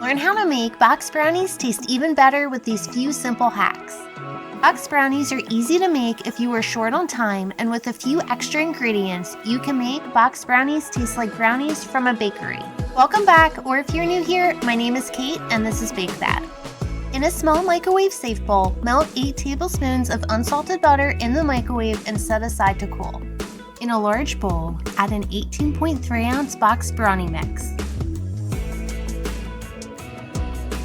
Learn how to make box brownies taste even better with these few simple hacks. Box brownies are easy to make if you are short on time, and with a few extra ingredients, you can make box brownies taste like brownies from a bakery. Welcome back, or if you're new here, my name is Kate and this is Bake That. In a small microwave-safe bowl, melt 8 tablespoons of unsalted butter in the microwave and set aside to cool. In a large bowl, add an 18.3-ounce box brownie mix.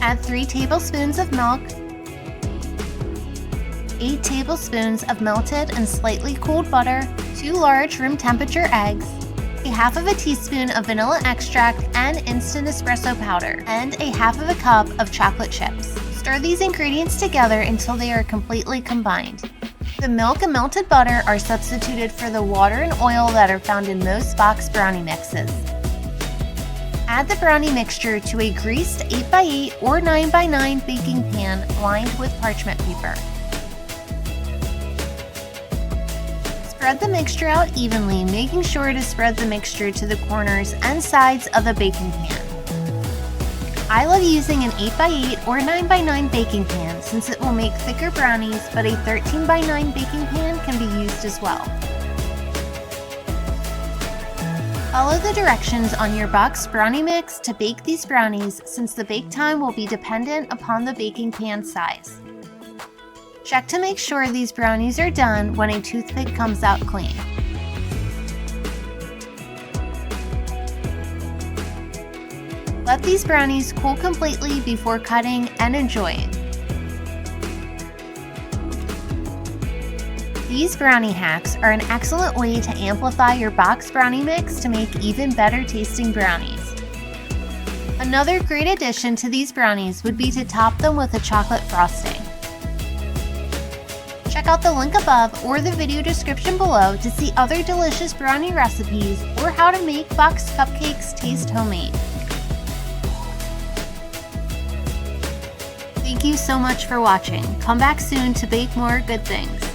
Add 3 tablespoons of milk, 8 tablespoons of melted and slightly cooled butter, 2 large room temperature eggs, a half of a teaspoon of vanilla extract and instant espresso powder, and a half of a cup of chocolate chips. Stir these ingredients together until they are completely combined. The milk and melted butter are substituted for the water and oil that are found in most box brownie mixes. Add the brownie mixture to a greased 8x8 or 9x9 baking pan lined with parchment paper. Spread the mixture out evenly, making sure to spread the mixture to the corners and sides of the baking pan. I love using an 8x8 or 9x9 baking pan since it will make thicker brownies, but a 13x9 baking pan can be used as well. Follow the directions on your box brownie mix to bake these brownies, since the bake time will be dependent upon the baking pan size. Check to make sure these brownies are done when a toothpick comes out clean. Let these brownies cool completely before cutting and enjoying. These brownie hacks are an excellent way to amplify your box brownie mix to make even better tasting brownies. Another great addition to these brownies would be to top them with a chocolate frosting. Check out the link above or the video description below to see other delicious brownie recipes or how to make box cupcakes taste homemade. Thank you so much for watching. Come back soon to bake more good things.